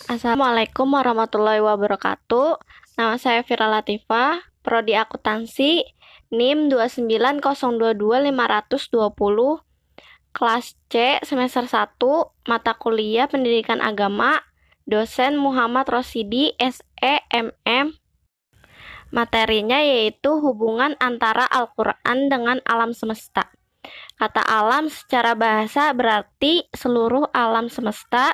Assalamualaikum warahmatullahi wabarakatuh. Nama saya Vira Latifah, Prodi Akuntansi, NIM 290225020, kelas C, semester 1, mata kuliah Pendidikan Agama, dosen Muhammad Rosidi, SE, MM. Materinya yaitu hubungan antara Al-Quran dengan alam semesta. Kata alam secara bahasa berarti seluruh alam semesta.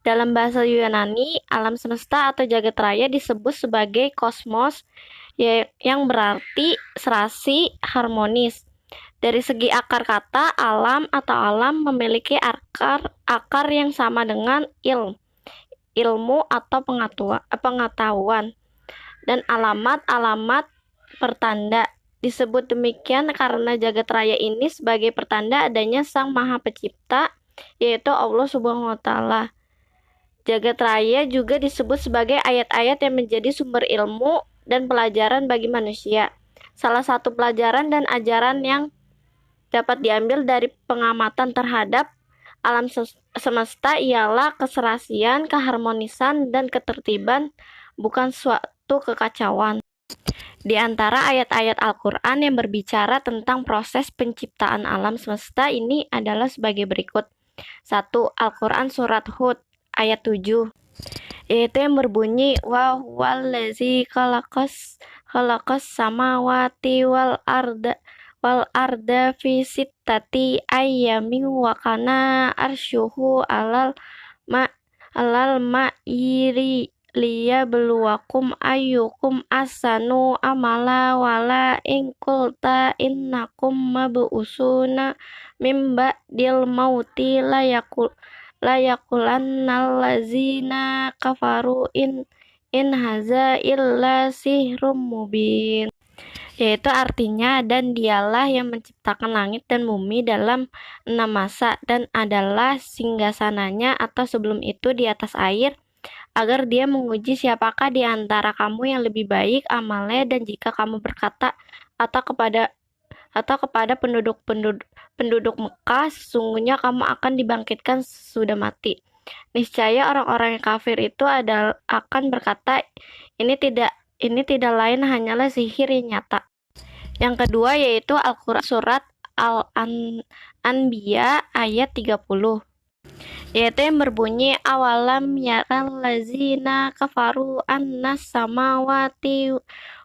Dalam bahasa Yunani, alam semesta atau jagat raya disebut sebagai kosmos, yang berarti serasi, harmonis. Dari segi akar kata, alam atau alam memiliki akar yang sama dengan ilmu atau pengetahuan, dan alamat pertanda. Disebut demikian karena jagat raya ini sebagai pertanda adanya Sang Maha Pencipta, yaitu Allah Subhanahu wa Ta'ala. Jagat raya juga disebut sebagai ayat-ayat yang menjadi sumber ilmu dan pelajaran bagi manusia. Salah satu pelajaran dan ajaran yang dapat diambil dari pengamatan terhadap alam semesta ialah keserasian, keharmonisan, dan ketertiban, bukan suatu kekacauan. Di antara ayat-ayat Al-Quran yang berbicara tentang proses penciptaan alam semesta ini adalah sebagai berikut. 1. Al-Quran Surat Hud ayat 7, yaitu yang berbunyi wa huwallazi khalaqas samawati wal arda fi sittati ayyamin wa kana arsyuhu alal ma'iri liyabluwakum ayyukum ahsanu amala wala in qulta innakum mab'usuna mim ba'dil mauti layakulannal lazina kafaru in haza illa sihrum mubin, yaitu artinya, dan dialah yang menciptakan langit dan bumi dalam 6 masa dan adalah singgasananya atau sebelum itu di atas air, agar dia menguji siapakah di antara kamu yang lebih baik amalnya, dan jika kamu berkata atau kepada penduduk Mekah, sesungguhnya kamu akan dibangkitkan sudah mati. Niscaya orang-orang yang kafir itu akan berkata, ini tidak lain hanyalah sihir yang nyata. Yang kedua yaitu Al-Quran Surat Al-Anbiya ayat 30, yaitu yang berbunyi awalam yaral lazina kafaru annas samawati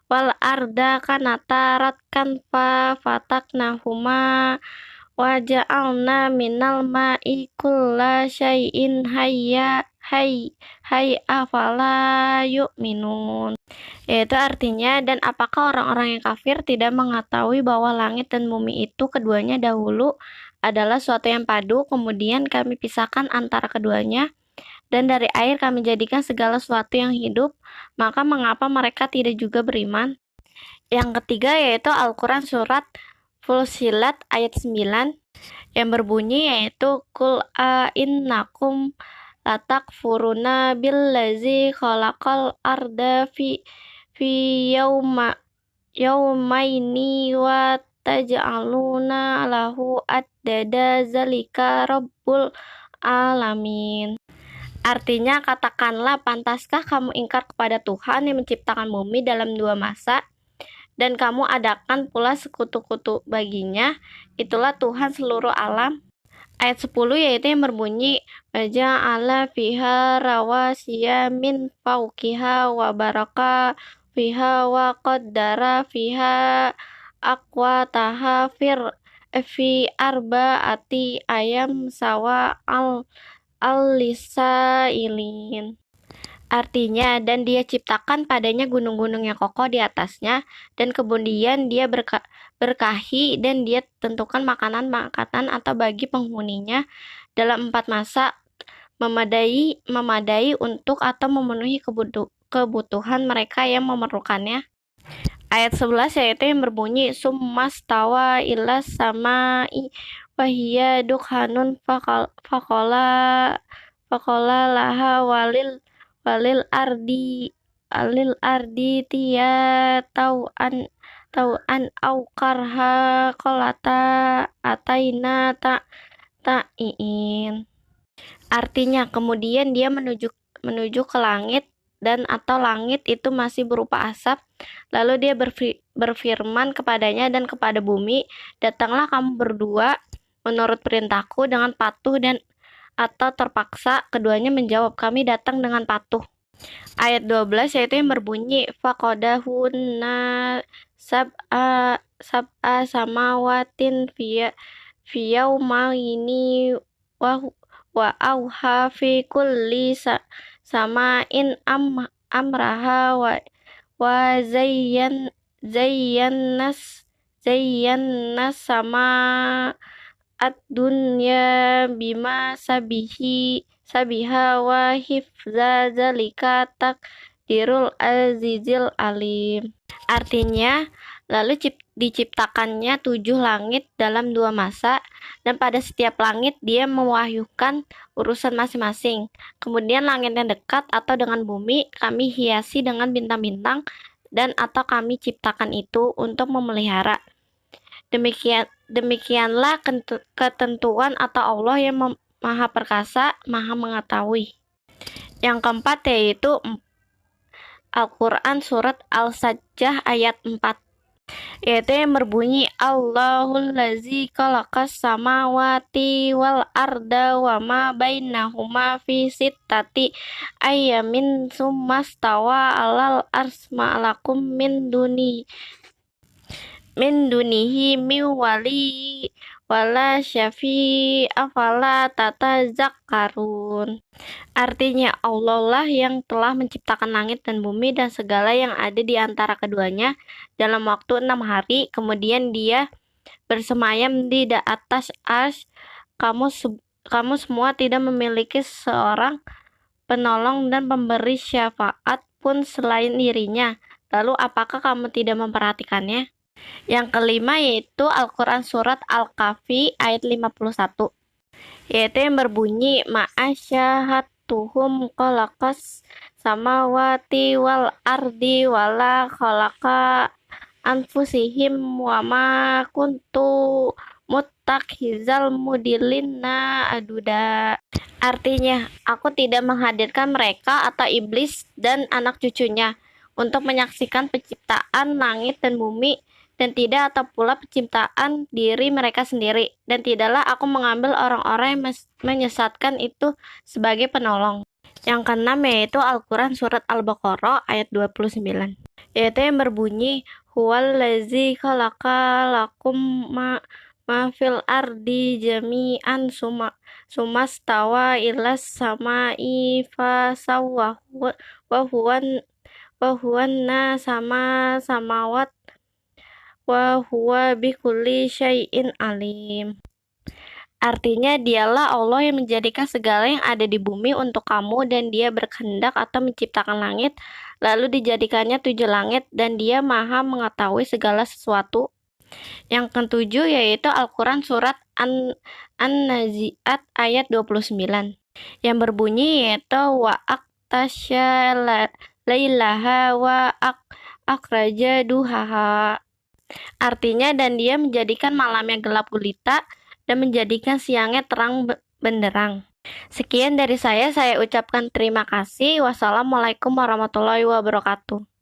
wal arda kanata ratkan fataknahuma wa ja'alna minal ma'i kulla syai'in hayya afala yu'minun, yaitu artinya, dan apakah orang-orang yang kafir tidak mengetahui bahwa langit dan bumi itu keduanya dahulu adalah suatu yang padu, kemudian kami pisahkan antara keduanya, dan dari air kami jadikan segala sesuatu yang hidup, maka mengapa mereka tidak juga beriman? Yang ketiga yaitu Al-Quran Surat Fussilat ayat 9, yang berbunyi yaitu Qul innakum latakfuruna billazi khalaqal arda fi yaumaini wa taj'aluna lahu addada zalika rabbul alamin. Artinya, katakanlah, pantaskah kamu ingkar kepada Tuhan yang menciptakan bumi dalam 2 masa, dan kamu adakan pula sekutu-kutu baginya, itulah Tuhan seluruh alam. Ayat 10 yaitu yang berbunyi waja'ala fiha rawasiya min fawqiha wa baraka fiha wa qaddara fiha aqwataha fi arba'ati ayam sawa al-lisailin. Artinya, dan dia ciptakan padanya gunung-gunung yang kokoh di atasnya, dan kemudian dia berkahi, dan dia tentukan makanan atau bagi penghuninya dalam 4 masa, memadai untuk atau memenuhi kebutuhan mereka yang memerlukannya. Ayat 11 yaitu yang berbunyi summastawa ila samai wahiya dukhanun faqala laha walil ardi tiya tau'an au karha qalata ataina ta'iin. Artinya, kemudian dia menuju ke langit dan atau langit itu masih berupa asap. Lalu dia berfirman kepadanya dan kepada bumi, datanglah kamu berdua menurut perintahku dengan patuh dan atau terpaksa. Keduanya menjawab, kami datang dengan patuh. Ayat 12 yaitu yang berbunyi, faqadahunna sab'a samawatin fiyaumaini wa auha fi kulli samain amraha wa zayyannas sama ad-dunya bima sabiha wa hifza zalika takdirul azizil alim. Artinya, lalu diciptakannya 7 langit dalam 2 masa, dan pada setiap langit dia mewahyukan urusan masing-masing. Kemudian langit yang dekat atau dengan bumi kami hiasi dengan bintang-bintang dan atau kami ciptakan itu untuk memelihara. Demikianlah ketentuan atau Allah yang maha perkasa, maha mengetahui. Yang keempat yaitu Al-Quran surat Al-Sajdah ayat 4, yaitu yang berbunyi, Allahul lazi khalaqas samawati wal arda wa ma bainahuma fi sittati ayyamin summastawa alal arsma lakum min dunihi min wali wala syafi afala tatazakkarun. Artinya, Allah lah yang telah menciptakan langit dan bumi dan segala yang ada di antara keduanya dalam waktu 6 hari. Kemudian dia bersemayam di atas arsy. Kamu semua tidak memiliki seorang penolong dan pemberi syafaat pun selain dirinya. Lalu apakah kamu tidak memperhatikannya? Yang kelima yaitu Al-Quran surat Al-Kahfi ayat 51, yaitu yang berbunyi, ma'asyahatuhum khalaqas samawati wal ardi wala khalaqa anfusihim wa ma kuntu muttakhizal mudillina aduda. Artinya, aku tidak menghadirkan mereka atau iblis dan anak cucunya untuk menyaksikan penciptaan langit dan bumi, dan tidak atau pula penciptaan diri mereka sendiri, dan tidaklah aku mengambil orang-orang yang menyesatkan itu sebagai penolong. Yang keenam yaitu Al-Quran surat Al-Baqarah ayat 29, yaitu yang berbunyi, huwallazi khalaqa lakum ma fil ardi jami'an sumastawa ilas sama'i fasawwahu wa huwanna sama samawat wa huwa bikulli syai'in alim. Artinya, dialah Allah yang menjadikan segala yang ada di bumi untuk kamu, dan dia berkehendak atau menciptakan langit, lalu dijadikannya 7 langit, dan dia maha mengetahui segala sesuatu. Yang ketujuh yaitu Al-Quran surat An-Nazi'at ayat 29, yang berbunyi yaitu wa aktasya lailaha wa akraja duhaha. Artinya, dan dia menjadikan malamnya gelap gulita dan menjadikan siangnya terang benderang. Sekian dari saya ucapkan terima kasih. Wassalamualaikum warahmatullahi wabarakatuh.